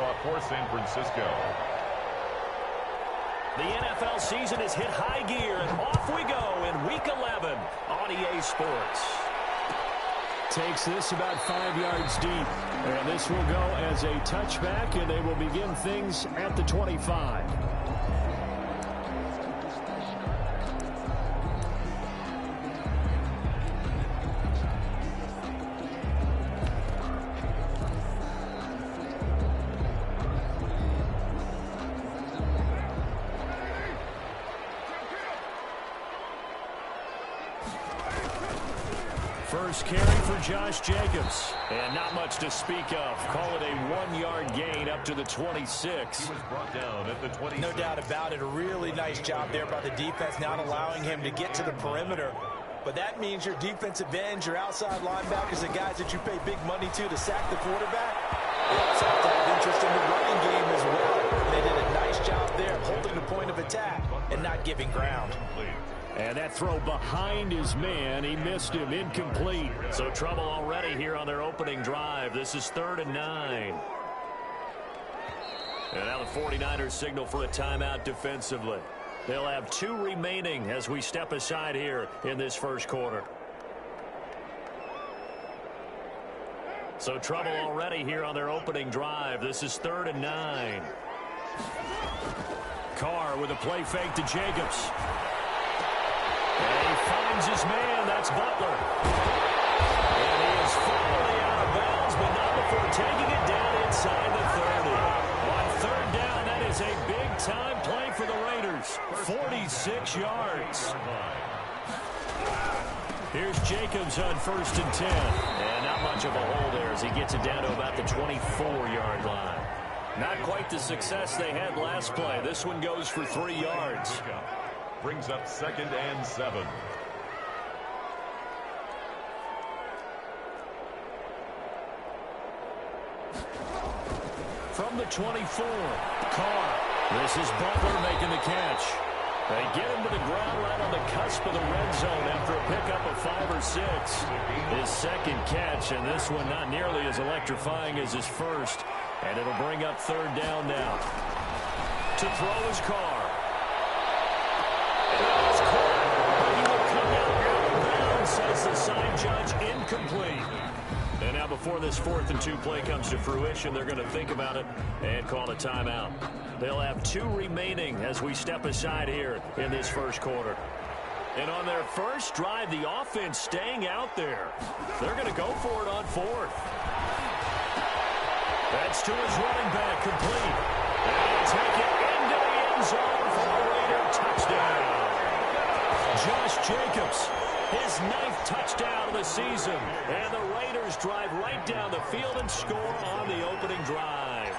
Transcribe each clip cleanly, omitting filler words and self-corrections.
kickoff for San Francisco. The NFL season has hit high gear, and off we go in Week 11 on EA Sports. Takes this about 5 yards deep, and this will go as a touchback, and they will begin things at the 25. First carry for Josh Jacobs. And not much to speak of. Call it a 1-yard gain up to the 26. He was brought down at the 26. No doubt about it. A really nice job there by the defense, not allowing him to get to the perimeter. But that means your defensive ends, your outside linebackers, the guys that you pay big money to sack the quarterback, they also have to have interest in the running game as well. They did a nice job there holding the point of attack and not giving ground. And that throw behind his man, he missed him, incomplete. So trouble already here on their opening drive. This is 3rd and 9. And now the 49ers signal for a timeout defensively. They'll have 2 remaining as we step aside here in this first quarter. So trouble already here on their opening drive. This is 3rd and 9. Carr with a play fake to Jacobs. And he finds his man. That's Butler. And he is finally out of bounds, but not before taking it down inside the 30. On 3rd down, that is a big-time play for the Raiders. 46 yards. Here's Jacobs on 1st and 10. And not much of a hole there as he gets it down to about the 24-yard line. Not quite the success they had last play. This one goes for 3 yards. Brings up 2nd and 7. From the 24, Carr. This is Butler making the catch. They get him to the ground right on the cusp of the red zone after a pickup of 5 or 6. His 2nd catch, and this one not nearly as electrifying as his first. And it'll bring up 3rd down now. To throw his Carr. Says the sign judge, incomplete. And now before this 4th and 2 play comes to fruition, they're going to think about it and call a timeout. They'll have 2 remaining as we step aside here in this first quarter. And on their first drive, the offense staying out there. They're going to go for it on 4th. That's to his running back, complete. And he'll take it into the end zone for a Raider touchdown. Josh Jacobs. His 9th touchdown of the season. And the Raiders drive right down the field and score on the opening drive.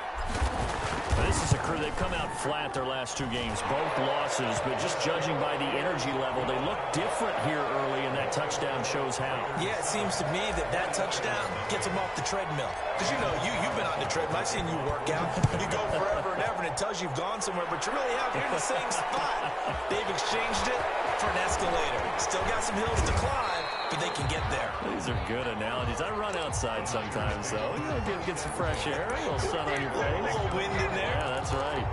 This is a crew. They've come out flat their last 2 games, both losses, but just judging by the energy level, they look different here early, and that touchdown shows how. Yeah, it seems to me that touchdown gets them off the treadmill. Because, you know, you've been on the treadmill. I've seen you work out. You go forever and ever, and it tells you you've gone somewhere, but you really have. You're in the same spot. They've exchanged it for an escalator. Still got some hills to climb, but they can get there. These are good analogies. I run outside sometimes, though. You know, get some fresh air, a little sun on your face. A little wind in there. Yeah, that's right.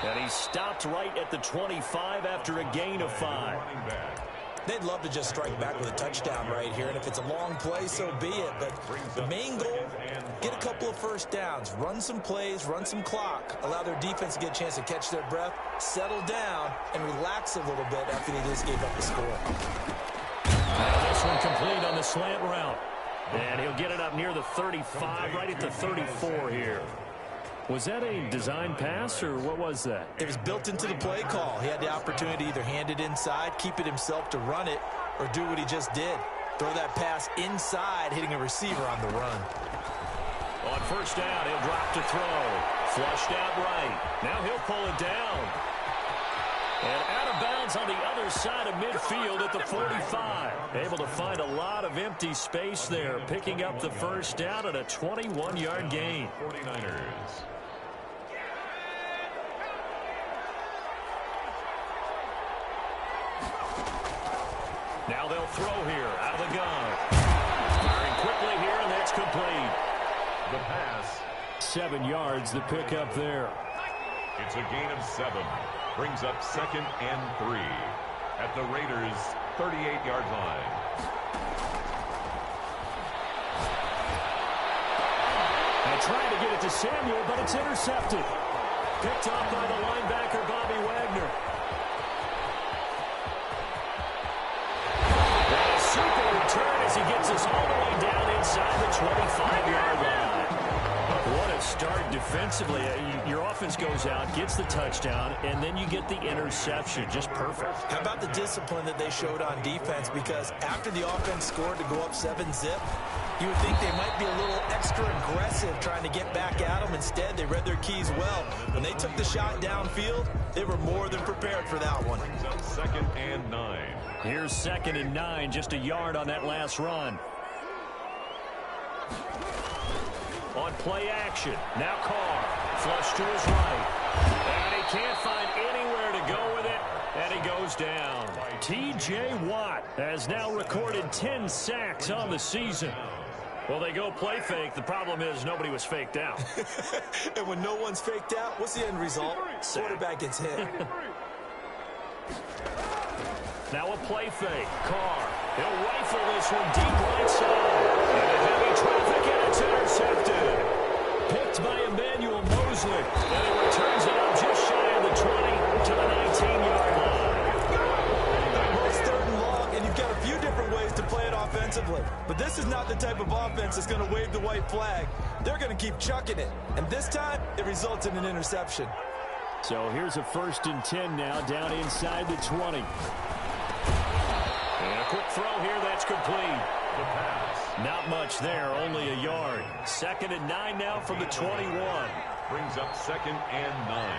And he stopped right at the 25 after a gain of 5. They'd love to just strike back with a touchdown right here, and if it's a long play, so be it. But the main goal, get a couple of first downs, run some plays, run some clock, allow their defense to get a chance to catch their breath, settle down, and relax a little bit after they just gave up the score. Now this one complete on the slant route. And he'll get it up near the 35, right at the 34 here. Was that a design pass, or what was that? It was built into the play call. He had the opportunity to either hand it inside, keep it himself to run it, or do what he just did. Throw that pass inside, hitting a receiver on the run. On 1st down, he'll drop to throw. Flushed out right. Now he'll pull it down. And out of bounds on the other side of midfield at the 45. Able to find a lot of empty space there, picking up the 1st down at a 21-yard gain. 49ers. Now they'll throw here out of the gun. Firing quickly here, and that's complete. The pass. 7 yards, the pickup there. It's a gain of 7. Brings up 2nd and 3 at the Raiders' 38-yard line. And trying to get it to Samuel, but it's intercepted. Picked off by the linebacker, Bobby Wagner. And a super return as he gets us all the way down inside the 25-yard line. What a start defensively. Your offense goes out, gets the touchdown, and then you get the interception. Just perfect. How about the discipline that they showed on defense? Because after the offense scored to go up 7-zip, you would think they might be a little extra aggressive trying to get back at them. Instead, they read their keys well. When they took the shot downfield, they were more than prepared for that one. 2nd and 9. Here's 2nd and 9, just a yard on that last run. On play action, now Carr, flush to his right, and he can't find anywhere to go with it, and he goes down. T.J. Watt has now recorded 10 sacks on the season. Well, they go play fake. The problem is nobody was faked out. And when no one's faked out, what's the end result? Quarterback gets hit. Now a play fake. Carr, he'll rifle this one deep right side. And heavy traffic, and it's intercepted. Picked by Emmanuel Mosley. And he returns it up just shy of the 20 to the 19-yard line. It's 3rd and long, and you've got a few different ways to play it offensively. But this is not the type of offense that's going to wave the white flag. They're going to keep chucking it. And this time, it results in an interception. So here's a 1st and 10 now, down inside the 20. And a quick throw here, that's complete. The pass. Not much there, only a yard. 2nd and 9 now from the 21. Brings up 2nd and 9.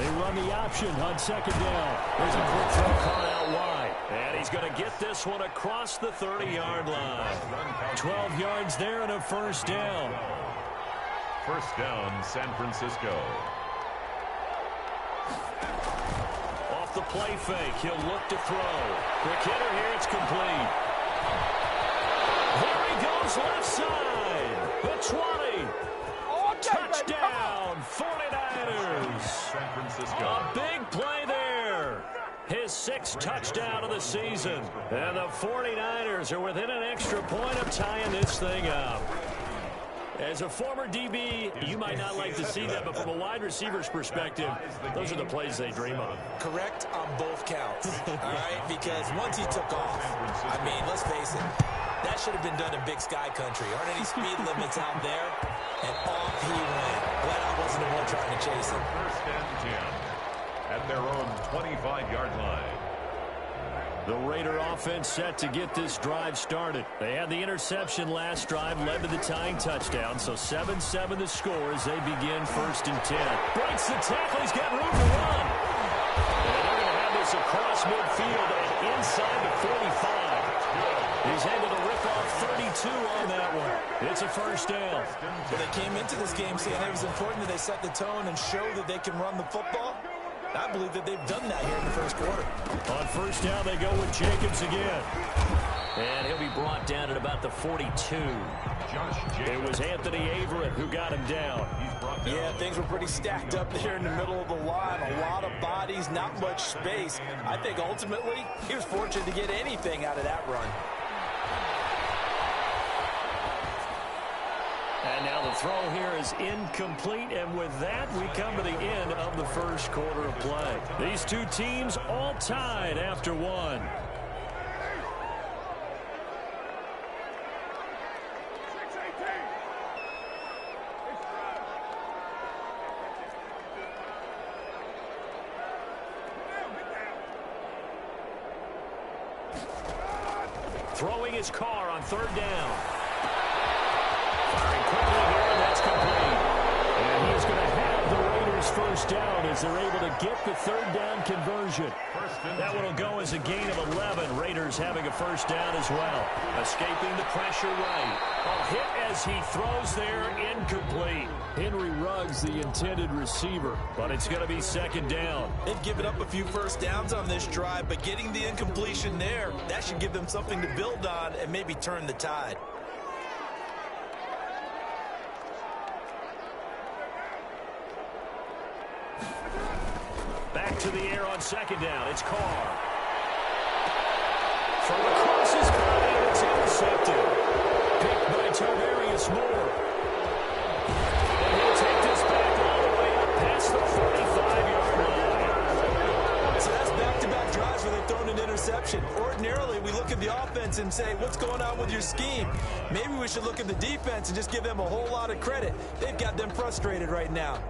They run the option on 2nd down. There's a quick throw caught out wide. And he's going to get this one across the 30-yard line. 12 yards there and a 1st down. 1st down, San Francisco. Off the play fake, he'll look to throw. Quick hitter here, it's complete. There he goes, left side. The 20. Touchdown, 49ers. San Francisco. A big play there. His 6th touchdown of the season. And the 49ers are within an extra point of tying this thing up. As a former DB, you might not like to see that, but from a wide receiver's perspective, those are the plays they dream of. Correct on both counts, all right? Because once he took off, I mean, let's face it, that should have been done in Big Sky Country. Aren't any speed limits out there? And off he went. Glad I wasn't the one trying to chase him. 1st and 10 at their own 25-yard line. The Raider offense set to get this drive started. They had the interception last drive, led to the tying touchdown, so 7-7 the score as they begin 1st and 10. Breaks the tackle, he's got room to run. And they're going to have this across midfield and inside the 45. He's able to rip off 32 on that one. It's a 1st down. Well, they came into this game saying it was important that they set the tone and show that they can run the football. I believe that they've done that here in the 1st quarter. On 1st down, they go with Jacobs again. And he'll be brought down at about the 42. It was Anthony Averett who got him down. Yeah, things were pretty stacked up there in the middle of the line. A lot of bodies, not much space. I think ultimately he was fortunate to get anything out of that run. And now the throw here is incomplete, and with that, we come to the end of the 1st quarter of play. These two teams all tied after one. Throwing his car on 3rd down. Firing quickly here, and that's complete. And he's going to have the Raiders' 1st first down as they're able to get the third down conversion. That one will go as a gain of 11. Raiders having a first down as well. Escaping the pressure right. A hit as he throws there, incomplete. Henry Ruggs, the intended receiver, but it's going to be second down. They've given up a few first downs on this drive, but getting the incompletion there, that should give them something to build on and maybe turn the tide. Back to the air on second down. It's Carr. From across his body, it's intercepted. Picked by Tavarius Moore. And he'll take this back all the way up past the 45-yard line. So that's back-to-back drives where they've thrown an interception. Ordinarily, we look at the offense and say, what's going on with your scheme? Maybe we should look at the defense and just give them a whole lot of credit. They've got them frustrated right now.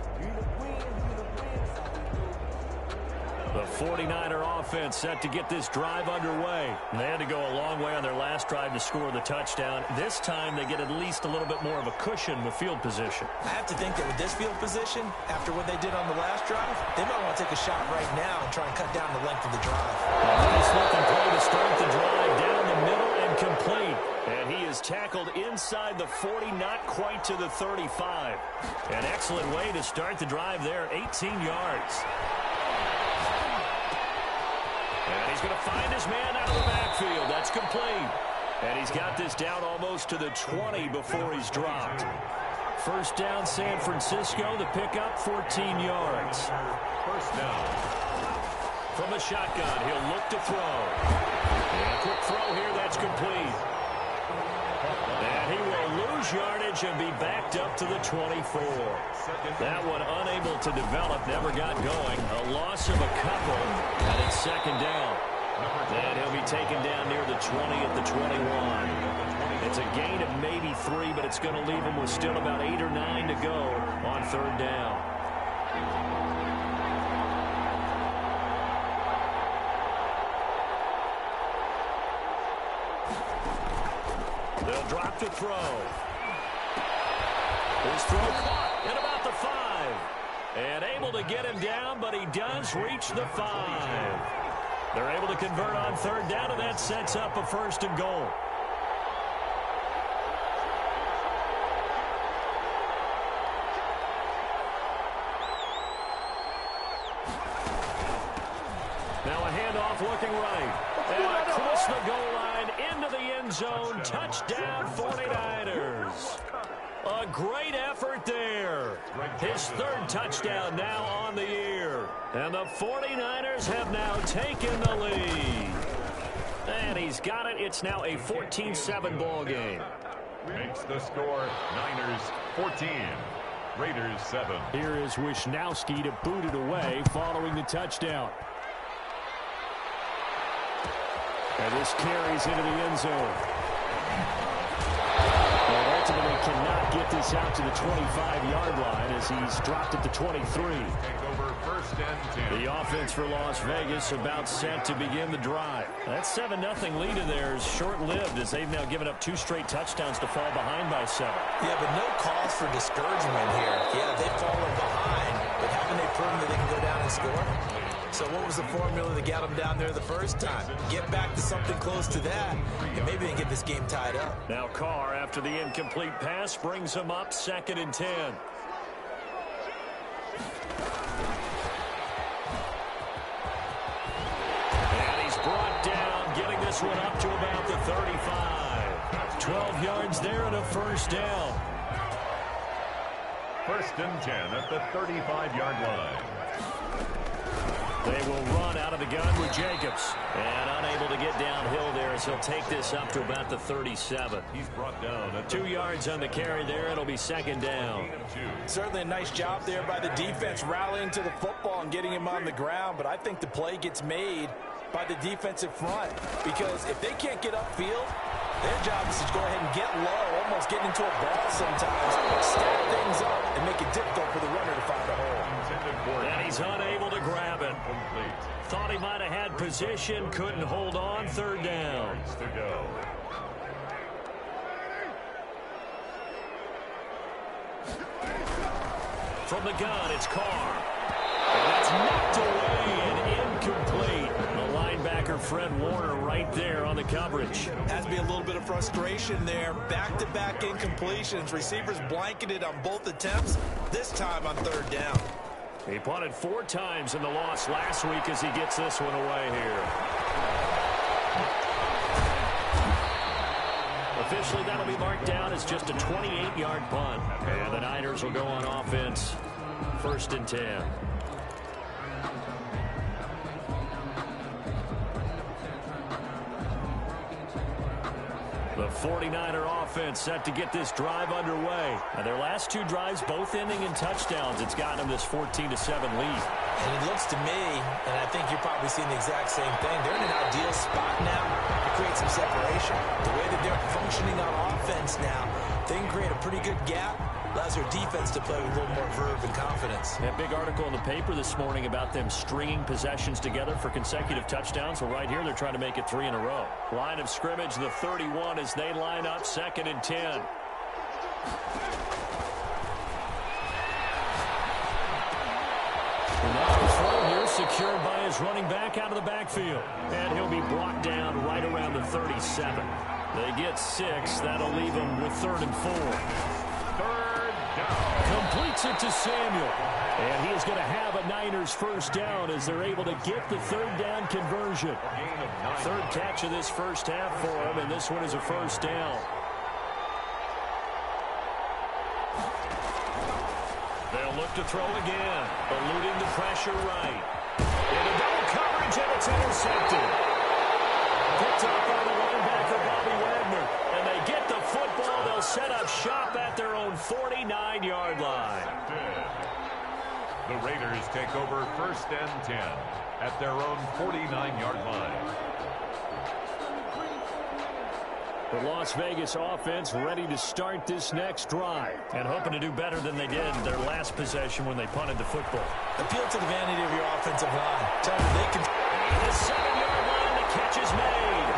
The 49er offense set to get this drive underway. They had to go a long way on their last drive to score the touchdown. This time they get at least a little bit more of a cushion with field position. I have to think that with this field position, after what they did on the last drive, they might want to take a shot right now and try and cut down the length of the drive. A nice looking play to start the drive down the middle and complete. And he is tackled inside the 40, not quite to the 35. An excellent way to start the drive there, 18 yards. And he's going to find his man out of the backfield. That's complete. And he's got this down almost to the 20 before he's dropped. First down, San Francisco. The pickup, 14 yards. First down. From the shotgun, he'll look to throw. And a quick throw here, that's complete. And he will lose yardage and be backed up to the 24. That one unable to develop, never got going. A loss of a couple, and it's second down. And he'll be taken down near the 20 at the 21. It's a gain of maybe 3, but it's going to leave him with still about 8 or 9 to go on third down. They'll drop to throw. His throw caught at about the 5. And able to get him down, but he does reach the 5. They're able to convert on third down, and that sets up a first and goal. Now a handoff looking right. And across the goal line into the end zone. Touchdown 49ers. A great effort there. His third touchdown now on the year. And the 49ers have now taken the lead. And he's got it. It's now a 14-7 ball game. Makes the score Niners 14. Raiders 7. Here is Wisnowski to boot it away following the touchdown. And this carries into the end zone. Well, ultimately cannot get this out to the 25-yard line as he's dropped at the 23. Take over first and 10. The offense for Las Vegas about set to begin the drive. That 7-0 lead in there is short-lived as they've now given up 2 straight touchdowns to fall behind by 7. Yeah, but no cause for discouragement here. Yeah, they've fallen behind, but haven't they proven that they can go down and score? So what was the formula that got them down there the first time? Get back to something close to that, and maybe they can get this game tied up. Now Carr, after the incomplete pass, brings him up 2nd and 10. And he's brought down, getting this one up to about the 35. 12 yards there and a first down. First and 10 at the 35-yard line. They will run out of the gun with Jacobs. And unable to get downhill there as he'll take this up to about the 37. He's brought down at 2 yards on the carry there. It'll be second down. Certainly a nice job there by the defense rallying to the football and getting him on the ground. But I think the play gets made by the defensive front. Because if they can't get upfield, their job is to go ahead and get low, almost get into a ball sometimes, stack things up, and make it difficult for the runner to find a hole. And he's unable to grab it. Thought he might have had position, couldn't hold on, third down. To go. From the gun, it's Carr. Fred Warner right there on the coverage. Has to be a little bit of frustration there. Back-to-back incompletions. Receivers blanketed on both attempts, this time on third down. He punted 4 times in the loss last week as he gets this one away here. Officially, that'll be marked down as just a 28-yard punt. And the Niners will go on offense, 1st and 10. The 49er offense set to get this drive underway. And their last 2 drives both ending in touchdowns. It's gotten them this 14-7 lead. And it looks to me, and I think you're probably seeing the exact same thing, they're in an ideal spot now to create some separation. The way that they're functioning on offense now, they can create a pretty good gap. Allows their defense to play with a little more verve and confidence. That big article in the paper this morning about them stringing possessions together for consecutive touchdowns. Well, right here, they're trying to make it 3 in a row. Line of scrimmage, the 31 as they line up, 2nd and 10. Here, secured by his running back out of the backfield. And he'll be brought down right around the 37. They get 6. That'll leave them with 3rd and 4. Third down. Completes it to Samuel. And he is going to have a Niners first down as they're able to get the 3rd down conversion. 3rd catch of this first half for him, and this one is a first down. They'll look to throw again, eluding the pressure right. Into double coverage, and it's intercepted. Picked up by the linebacker, Bobby Wagner. And they get the football. They'll set up shop at their own 49-yard line. The Raiders take over 1st and 10 at their own 49-yard line. The Las Vegas offense ready to start this next drive and hoping to do better than they did in their last possession when they punted the football. Appeal to the vanity of your offensive line. Tell them they can. The 7-yard line, the catch is made.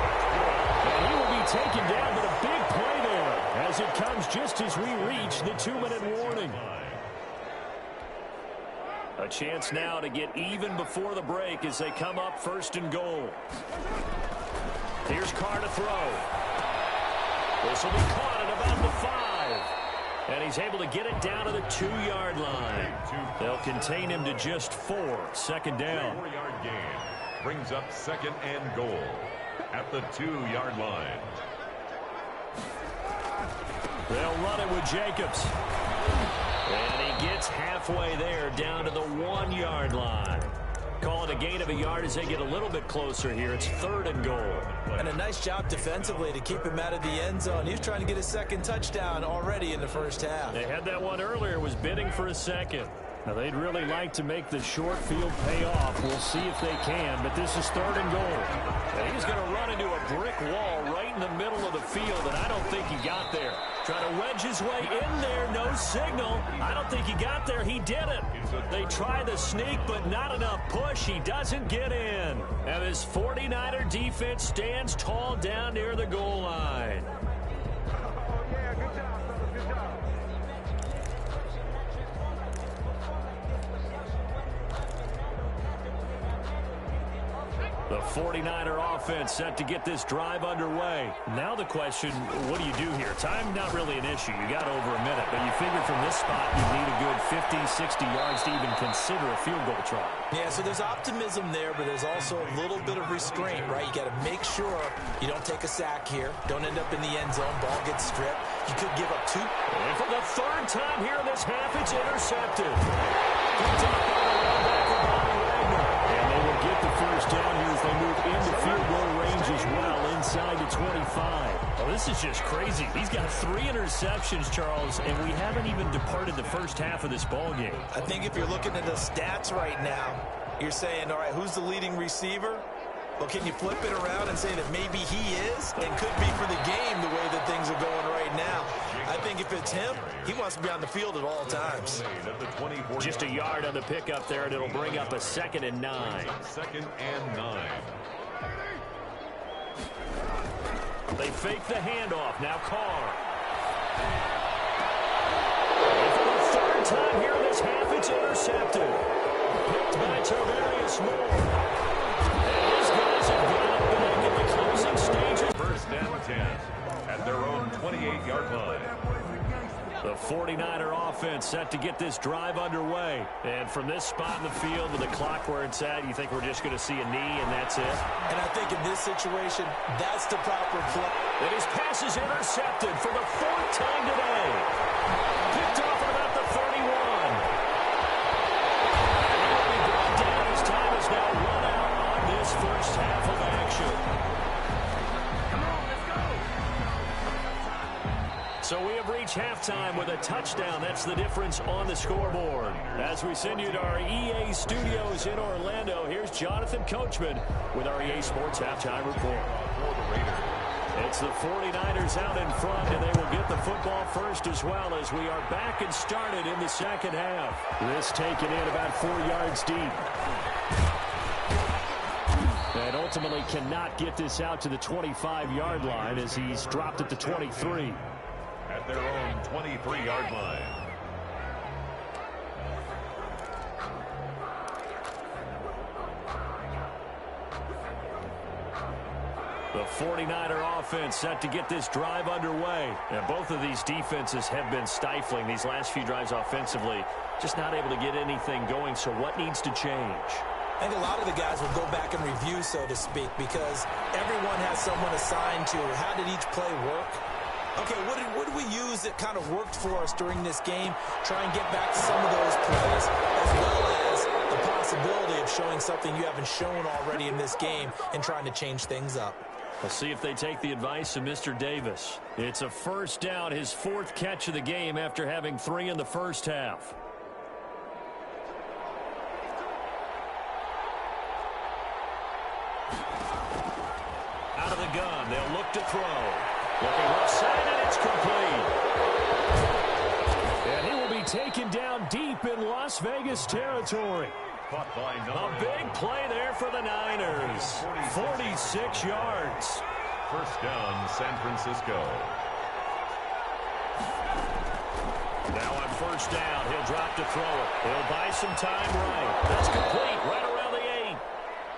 And he will be taken down, but a big play there as it comes just as we reach the 2-minute warning. A chance now to get even before the break as they come up 1st and goal. Here's Carr to throw. This will be caught at about the 5. And he's able to get it down to the 2-yard line. They'll contain him to just 4. 2nd down. 4-yard gain brings up 2nd and goal at the 2-yard line. They'll run it with Jacobs. And he gets halfway there down to the 1-yard line. Call it a gain of a yard as they get a little bit closer here. It's 3rd and goal. And a nice job defensively to keep him out of the end zone. He was trying to get a 2nd touchdown already in the first half. They had that one earlier, was bidding for a 2nd. Now, they'd really like to make the short field pay off. We'll see if they can, but this is 3rd and goal. And he's going to run into a brick wall right in the middle of the field, and I don't think he got there. Trying to wedge his way in there, no signal. I don't think he got there. He did it. They try the sneak, but not enough push. He doesn't get in. And his 49er defense stands tall down near the goal line. The 49er offense set to get this drive underway. Now the question, what do you do here? Time not really an issue. You got over a minute, but you figure from this spot you need a good 50, 60 yards to even consider a field goal try. Yeah, so there's optimism there, but there's also a little bit of restraint, right? You got to make sure you don't take a sack here. Don't end up in the end zone. Ball gets stripped. You could give up 2. And for the 3rd time here in this half, it's intercepted. Picked up by the linebacker, Bobby Wagner. And they will get the first down here as they move into field goal range as well, inside the 25. Well, this is just crazy. He's got 3 interceptions, Charles, and we haven't even departed the first half of this ball game. I think if you're looking at the stats right now, you're saying, all right, who's the leading receiver? Well, can you flip it around and say that maybe he is and could be for the game the way that things are going right now? I think if it's him, he wants to be on the field at all times. Just a yard on the pickup there, and it'll bring up a 2nd and 9. 2nd and 9. They fake the handoff. Now Carr. And for the 3rd time here in this half, it's intercepted. Picked by Tarvarius Moore. And his guys have got it The 49er offense set to get this drive underway. And from this spot in the field with the clock where it's at, you think we're just going to see a knee and that's it? And I think in this situation, that's the proper play. And his pass is intercepted for the fourth time today. Picked off at about the 31. And he will be brought down as time is now run out on this first half of action. So we have reached halftime with a touchdown. That's the difference on the scoreboard. As we send you to our EA studios in Orlando, here's Jonathan Coachman with our EA Sports Halftime Report. It's the 49ers out in front, and they will get the football first as well as we are back and started in the second half. This taken in about 4 yards deep. And ultimately cannot get this out to the 25-yard line as he's dropped at the 23. At their own 23-yard line. The 49er offense set to get this drive underway. And both of these defenses have been stifling these last few drives offensively. Just not able to get anything going, so what needs to change? I think a lot of the guys will go back and review, so to speak, because everyone has someone assigned to how did each play work. Okay, what did we use that kind of worked for us during this game? Try and get back to some of those plays, as well as the possibility of showing something you haven't shown already in this game and trying to change things up. We'll see if they take the advice of Mr. Davis. It's a first down, his fourth catch of the game after having 3 in the first half. Out of the gun, they'll look to throw. Looking left side, and it's complete. And he will be taken down deep in Las Vegas territory. A big play there for the Niners. 46 yards. First down, San Francisco. Now on first down, he'll drop to throw it. He'll buy some time right. That's complete, right around the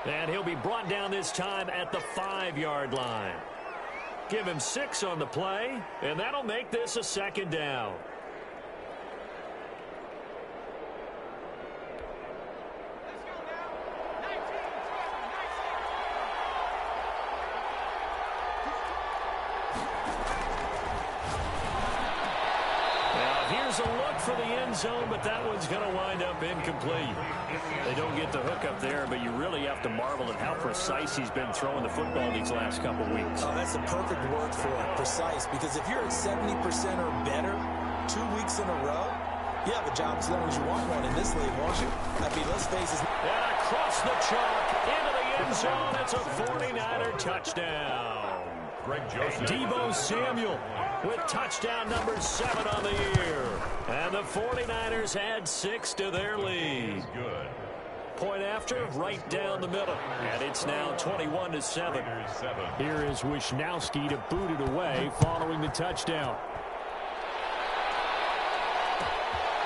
8. And he'll be brought down this time at the 5-yard line. Give him 6 on the play, and that'll make this a second down. Here's a look for the end zone, but that one's going to wind up incomplete. They don't get the hook up there, but you really have to marvel at how precise he's been throwing the football these last couple weeks. Oh, that's the perfect word for it, precise, because if you're at 70% or better 2 weeks in a row, you have a job as long as you want one in this league, won't you? I mean, let's face it. And across the chalk, into the end zone, it's a 49er touchdown. Greg Joseph. Deebo Samuel with touchdown number 7 on the year. And the 49ers add 6 to their lead. Good. Point after, right down the middle. And it's now 21-7. Here is Wisnowski to boot it away following the touchdown.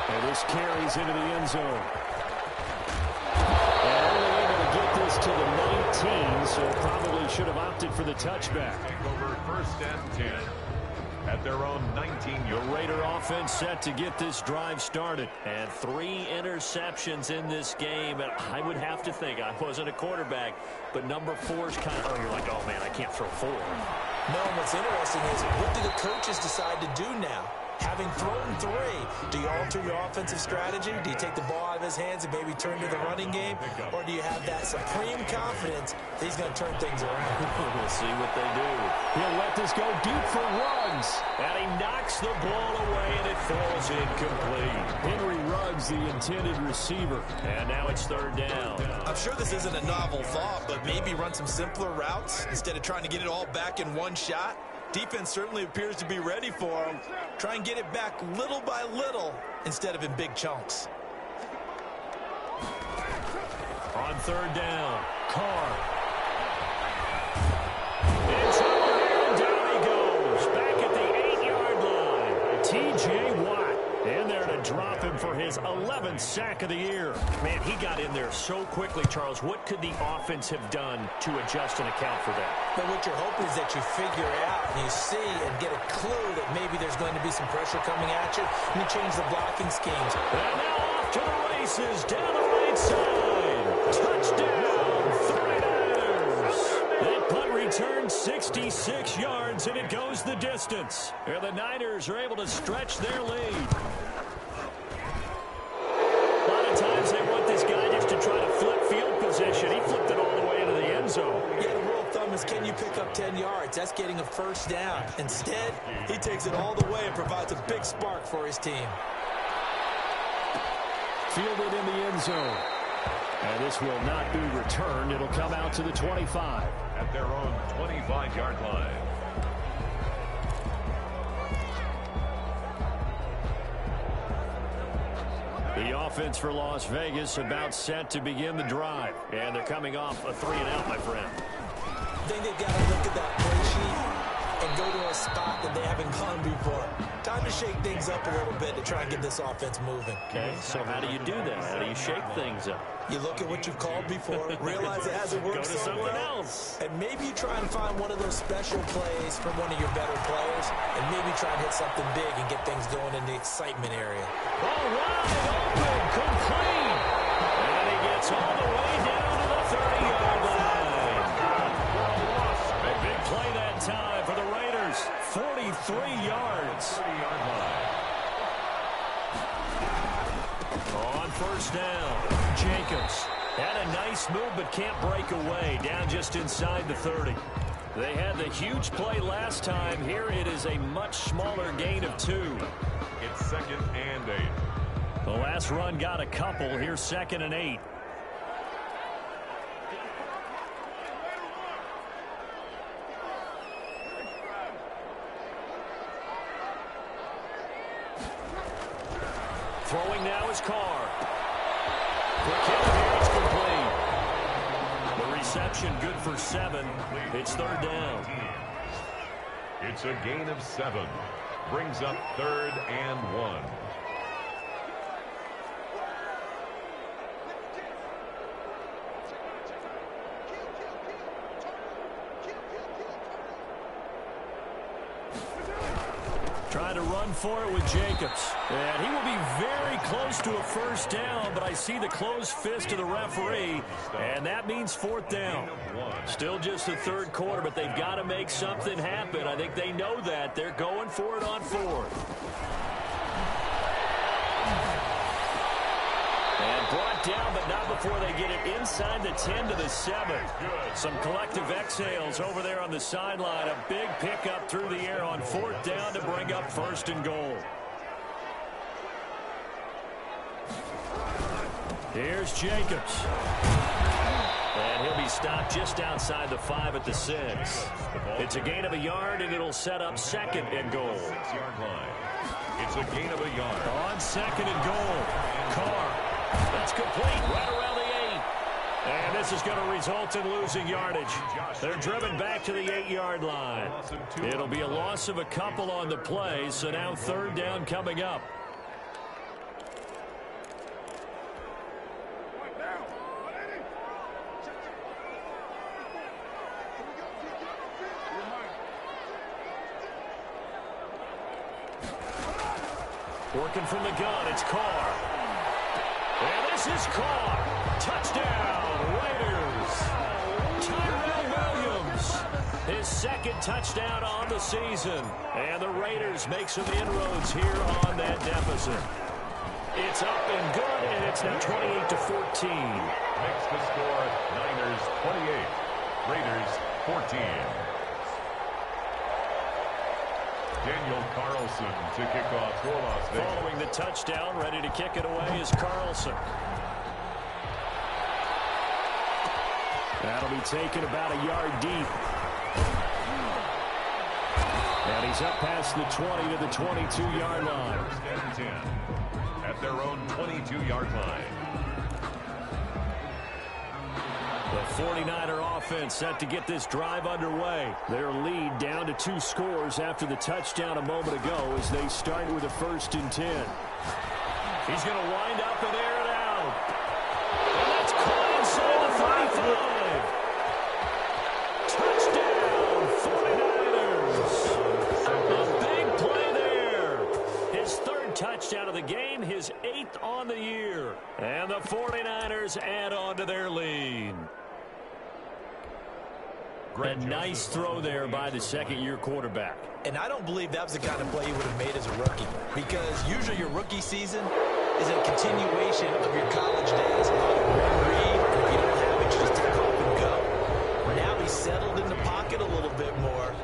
And this carries into the end zone. And only able to get this to the 19, so probably should have opted for the touchback. Over first and 10 at their own 19. The Raider offense set to get this drive started. And 3 interceptions in this game. And I would have to think, I wasn't a quarterback, but number 4 is kind of, oh, you're like, oh, man, I can't throw 4. No, what's interesting is, what do the coaches decide to do now? Having thrown 3, do you alter your offensive strategy? Do you take the ball out of his hands and maybe turn to the running game? Or do you have that supreme confidence that he's going to turn things around? We'll see what they do. He'll let this go deep for Ruggs. And he knocks the ball away, and it falls incomplete. Henry Ruggs, the intended receiver. And now it's 3rd down. I'm sure this isn't a novel thought, but maybe run some simpler routes instead of trying to get it all back in one shot. Defense certainly appears to be ready for him. Try and get it back little by little instead of in big chunks. On 3rd down, Carr. In trouble here, and down he goes. Back at the 8-yard line. T.J. Watt in there to drop him for his his 11th sack of the year. Man, he got in there so quickly, Charles. What could the offense have done to adjust and account for that? But what you're hoping is that you figure it out and you see and get a clue that maybe there's going to be some pressure coming at you, and you change the blocking schemes. And now off to the races down the right side. Touchdown, 49ers. That punt returns 66 yards, and it goes the distance. And the Niners are able to stretch their lead. A lot of times they want this guy just to try to flip field position. He flipped it all the way into the end zone. Yeah, the rule of thumb is, can you pick up 10 yards? That's getting a first down. Instead, he takes it all the way and provides a big spark for his team. Fielded in the end zone. And this will not be returned. It'll come out to the 25. At their own 25-yard line. The offense for Las Vegas about set to begin the drive. And they're coming off a 3-and-out, my friend. I think they've got to look at that play sheet and go to a spot that they haven't gone before. Time to shake things up a little bit to try and get this offense moving. Okay, so how do you do that? How do you shake things up? You look at what you've called before, realize it hasn't worked Go to so something well, else. and maybe you try and find one of those special plays from one of your better players, and maybe try and hit something big and get things going in the excitement area. All wide open, complete. And he gets all the way down to the 30-yard line. Big play that time for the Raiders. 43 yards. 30-yard line. On first down, Jacobs had a nice move but can't break away. Down just inside the 30. They had the huge play last time. Here it is a much smaller gain of 2. It's 2nd and 8. The last run got a couple. Here's 2nd and 8. Throwing now is Carr. Quick hit here, it's complete. The reception good for 7. It's 3rd down. It's a gain of 7. Brings up 3rd and 1. Trying to run for it with Jacobs. And he will be very close to a first down, but I see the closed fist of the referee, and that means 4th down. Still just the 3rd quarter, but they've got to make something happen. I think they know that. They're going for it on 4th. And brought down, but not before they get it inside the 10 to the 7. Some collective exhales over there on the sideline. A big pickup through the air on 4th down to bring up 1st and goal. Here's Jacobs. And he'll be stopped just outside the 5 at the 6. It's a gain of a yard, and it'll set up 2nd and goal. 6-yard line. It's a gain of a yard. On 2nd and goal. Carr. That's complete right around the 8. And this is going to result in losing yardage. They're driven back to the 8-yard line. It'll be a loss of a couple on the play, so now 3rd down coming up. Working from the gun, it's Carr. And this is Carr. Touchdown, Raiders. Tyrell Williams, his 2nd touchdown on the season. And the Raiders make some inroads here on that deficit. It's up and good, and it's now 28-14. Makes the score Niners 28, Raiders 14. Daniel Carlson to kick off for Las Vegas. Following the touchdown, ready to kick it away is Carlson. That'll be taken about a yard deep. And he's up past the 20 to the 22-yard line. 1st and 10 at their own 22-yard line. The 49er offense set to get this drive underway. Their lead down to 2 scores after the touchdown a moment ago as they start with a 1st and 10. He's going to wind up and air it out. And that's caught inside the 35. Touchdown, 49ers. A big play there. His third touchdown of the game, his 8th on the year. And the 49ers add on to their lead. A nice throw there by the second-year quarterback. And I don't believe that was the kind of play he would have made as a rookie, because usually your rookie season is a continuation of your college days. A lot of read, and if you don't have it, you just take off and go. Now he's settled in the pocket a little bit more,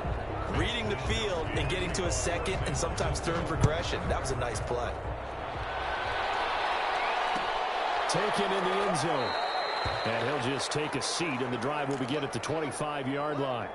reading the field and getting to a second and sometimes third progression. That was a nice play. Taken in the end zone. And he'll just take a seat, and the drive will begin at the 25-yard line.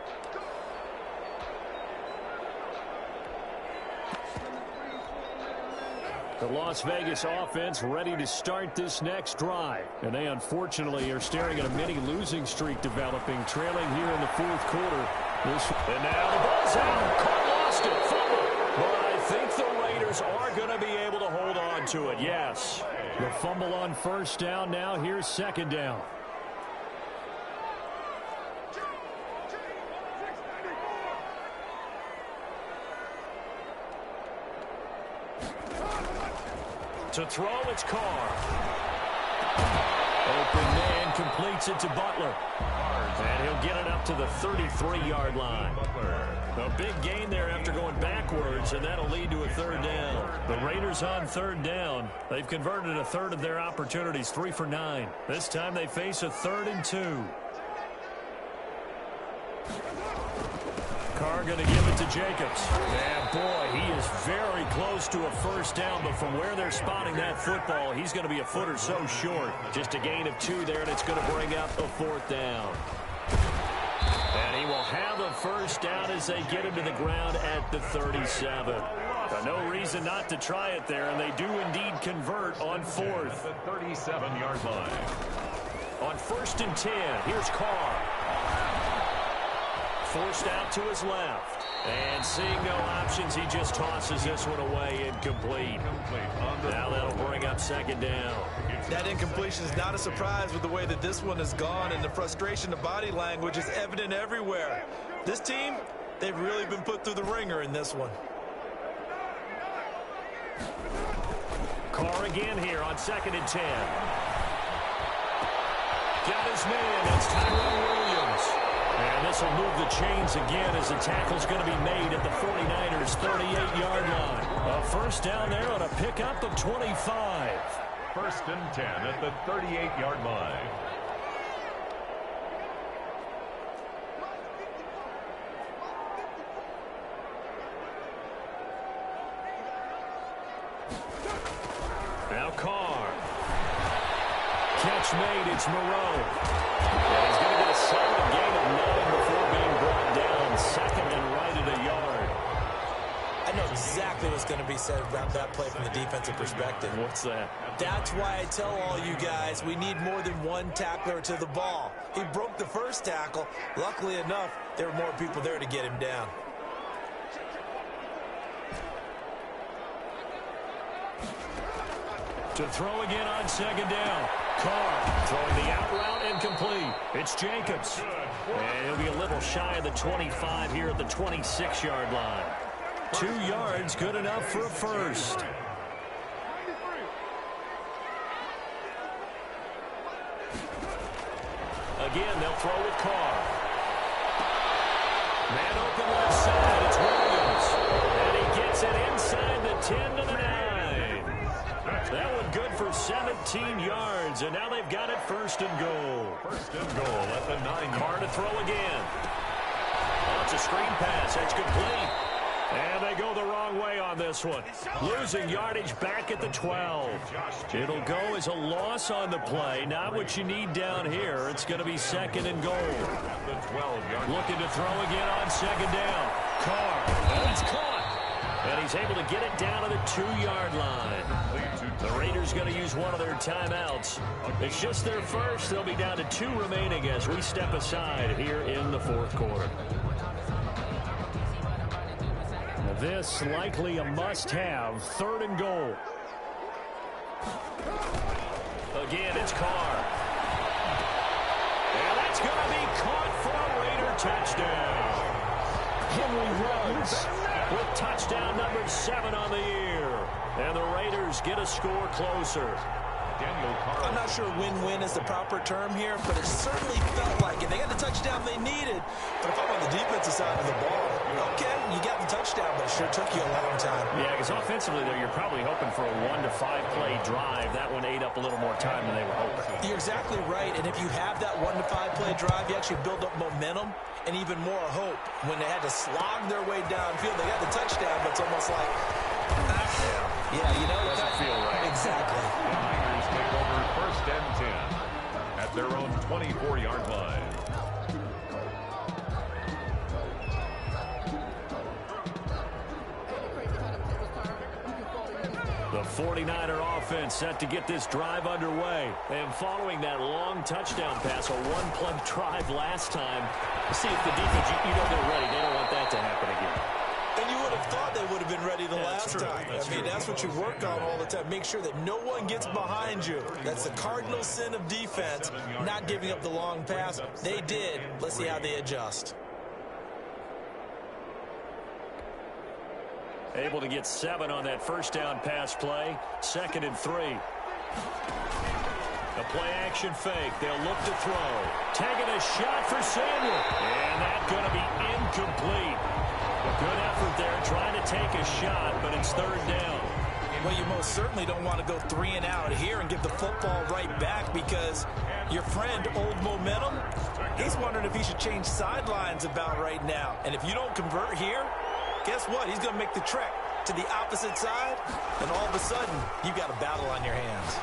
The Las Vegas offense ready to start this next drive. And they unfortunately are staring at a mini losing streak developing, trailing here in the fourth quarter. And now the ball's out. Carr lost it. Fumble. But I think the Raiders are going to be able to hold on to it, yes. The fumble on first down. Now here's second down. To throw, it's Carr. Open man completes it to Butler. And he'll get it up to the 33-yard line. A big gain there after going backwards, and that'll lead to a third down. The Raiders on third down. They've converted a third of their opportunities, 3 for 9. This time they face a 3rd and 2. Carr going to give it to Jacobs. And boy, he is very close to a first down, but from where they're spotting that football, he's going to be a foot or so short. Just a gain of 2 there, and it's going to bring up a 4th down. And he will have a first down as they get him to the ground at the 37. No reason not to try it there, and they do indeed convert on 4th. The 37-yard line. On 1st and 10, here's Carr. Forced out to his left. And seeing no options, he just tosses this one away, incomplete. Now that'll bring up second down. That incompletion is not a surprise with the way that this one has gone, and the frustration of body language is evident everywhere. This team, they've really been put through the ringer in this one. Carr again here on 2nd and 10. Got his man. It's Tyrell Williams. And this will move the chains again as the tackle's going to be made at the 49ers' 38-yard line. A first down there on a pickup of 25. 1st and 10 at the 38-yard line. Now Carr. Catch made. It's Moreau. And he's going to get a solid gain of 9 before being brought down. 2nd and right at a yard. I know exactly what's going to be said about that play from the defensive perspective. What's that? That's why I tell all you guys we need more than one tackler to the ball. He broke the first tackle. Luckily enough, there were more people there to get him down. To throw again on second down. Carr throwing the out route incomplete. It's Jacobs. And he'll be a little shy of the 25 here at the 26-yard line. 2 yards, good enough for a first. Again, they'll throw with Carr. Man open left side, it's Williams. And he gets it inside the 10 to the 9. That one good for 17 yards, and now they've got it 1st and goal. 1st and goal at the 9. Carr to throw again. Oh, it's a screen pass. That's complete. And they go the wrong way on this one. Losing yardage back at the 12. It'll go as a loss on the play. Not what you need down here. It's going to be 2nd and goal. The 12-yard. Looking to throw again on second down. Carr. Oh, it's caught. And he's able to get it down to the 2-yard line. The Raiders going to use one of their timeouts. It's just their first. They'll be down to 2 remaining as we step aside here in the 4th quarter. This likely a must-have. 3rd and goal. Again, it's Carr. And that's going to be caught for a Raider touchdown. Henry runs with touchdown number 7 on the year. And the Raiders get a score closer. I'm not sure win-win is the proper term here, but it certainly felt like it. They got the touchdown they needed. But if I'm on the defensive side of the ball, okay, you got the touchdown, but it sure took you a long time. Yeah, because offensively, though, you're probably hoping for a 1 to 5 play drive. That one ate up a little more time than they were hoping. You're exactly right, and if you have that 1 to 5 play drive, you actually build up momentum and even more hope. When they had to slog their way downfield, they got the touchdown, but it's almost like, yeah, you know, it doesn't feel right. Exactly. The Niners take over 1st and 10 at their own 24-yard line. The 49er offense set to get this drive underway. And following that long touchdown pass, a one-play drive last time. See if the defense, you know they're ready. They don't want that to happen again. And you would have thought they would have been ready the last true. time. I mean, that's what you work on all the time. Make sure that no one gets behind you. That's the cardinal sin of defense, not giving up the long pass. They did. Let's see how they adjust. Able to get 7 on that first down pass play. 2nd and 3. The play action fake. They'll look to throw. Taking a shot for Samuel. And that's going to be incomplete. A good effort there trying to take a shot, but it's 3rd down. Well, you most certainly don't want to go 3 and out here and give the football right back because your friend, Old Momentum, he's wondering if he should change sidelines about right now. And if you don't convert here, guess what? He's going to make the trek to the opposite side, and all of a sudden, you've got a battle on your hands.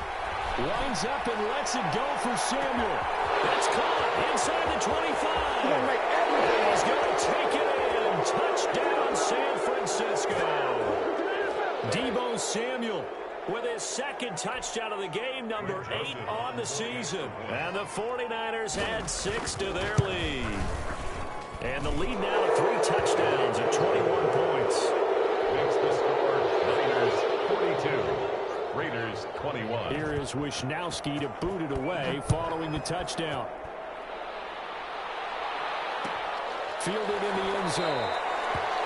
Winds up and lets it go for Samuel. That's caught inside the 25. He's going to take it in. Touchdown, San Francisco. Deebo Samuel with his 2nd touchdown of the game, number 8 on the season. And the 49ers had 6 to their lead. And the lead now 3 touchdowns at 21 points. Makes the score Niners 42, Raiders 21. Here is Wisnowski to boot it away following the touchdown. Fielded in the end zone.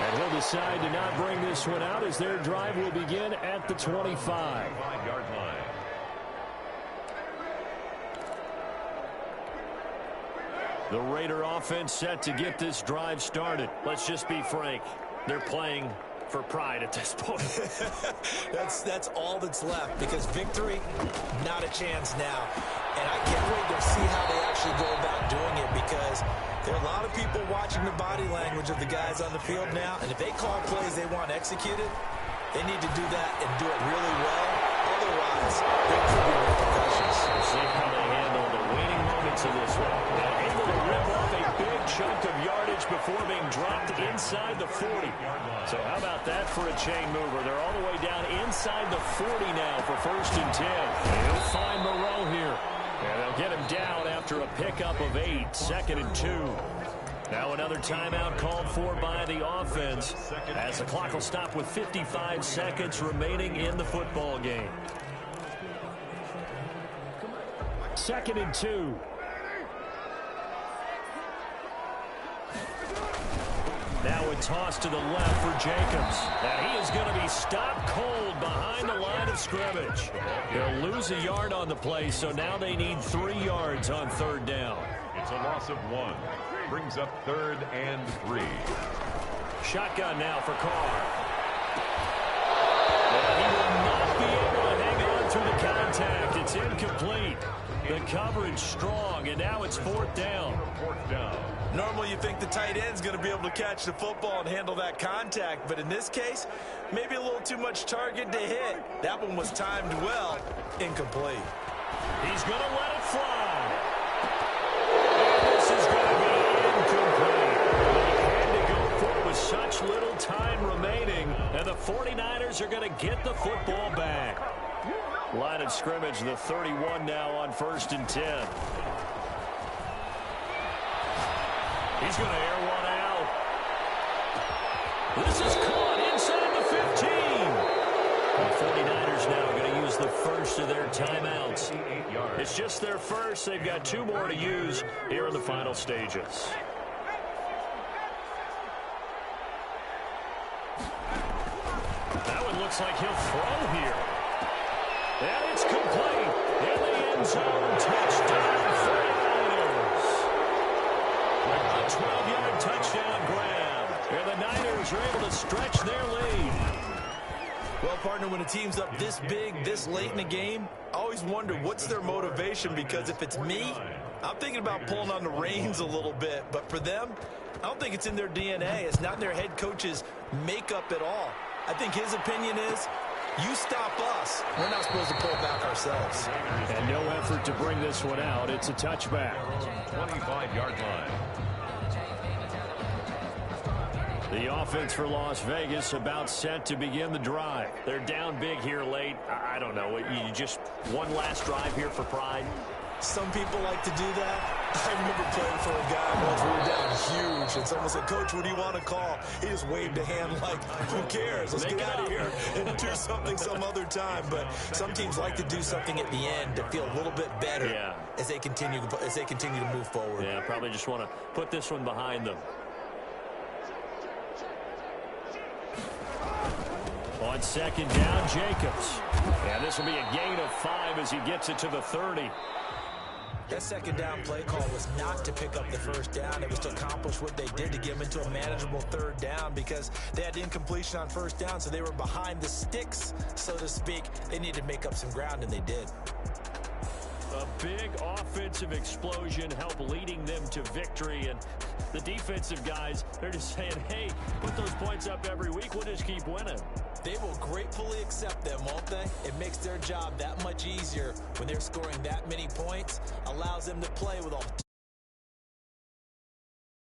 And he'll decide to not bring this one out as their drive will begin at the 25-yard line. The Raider offense set to get this drive started. Let's just be frank. They're playing for pride at this point. That's all that's left because victory, not a chance now. And I can't wait to see how they actually go about doing it because there are a lot of people watching the body language of the guys on the field now. And if they call plays they want executed, they need to do that and do it really well. Otherwise, there could be repercussions. We'll see how they handle the waning moments of this one. They're able to rip off a big chunk of yardage before being dropped inside the 40. So how about that for a chain mover? They're all the way down inside the 40 now for 1st and 10. He'll find Moreau here. And they'll get him down after a pickup of 8, 2nd and 2. Now another timeout called for by the offense as the clock will stop with 55 seconds remaining in the football game. 2nd and 2. Now a toss to the left for Jacobs. And he is going to be stopped cold behind the line of scrimmage. They'll lose a yard on the play, so now they need 3 yards on 3rd down. It's a loss of 1. Brings up 3rd and 3. Shotgun now for Carr. And he will not be able to hang on through the contact. It's incomplete. The coverage strong, and now it's 4th down. 4th down. Normally you think the tight end's going to be able to catch the football and handle that contact, but in this case, maybe a little too much target to hit. That one was timed well. Incomplete. He's going to let it fly. And this is going to be incomplete. They had to go for it with such little time remaining, and the 49ers are going to get the football back. Line of scrimmage, the 31 now on 1st and 10. He's going to air one out. This is caught inside the 15. The 49ers now going to use uses the first of their timeouts. It's just their first. They've got 2 more to use here in the final stages. That one looks like he'll throw here. And it's complete. In the end zone, touchdown for the Niners. A 12-yard touchdown grab. And the Niners are able to stretch their lead. Well, partner, when a team's up this big, this late in the game, I always wonder what's their motivation, because if it's me, I'm thinking about pulling on the reins a little bit. But for them, I don't think it's in their DNA. It's not in their head coach's makeup at all. I think his opinion is, you stop us. We're not supposed to pull back ourselves. And no effort to bring this one out. It's a touchback. 25-yard line. The offense for Las Vegas about set to begin the drive. They're down big here late. I don't know. You just one last drive here for pride. Some people like to do that. I remember playing for a guy once. We were down huge, and someone said, "Coach, what do you want to call?" He just waved a hand like, who cares? Let's get out of here and do something some other time. But some teams like to do something at the end to feel a little bit better as they continue to move forward. Yeah, probably just want to put this one behind them. On second down, Jacobs. And this will be a gain of 5 as he gets it to the 30. That second down play call was not to pick up the first down. It was to accomplish what they did, to get them into a manageable third down, because they had incompletion on first down, so they were behind the sticks, so to speak. They needed to make up some ground, and they did. A big offensive explosion helped leading them to victory, and the defensive guys, they're just saying, hey, put those points up every week, we'll just keep winning. They will gratefully accept them, won't they? It makes their job that much easier when they're scoring that many points, allows them to play with a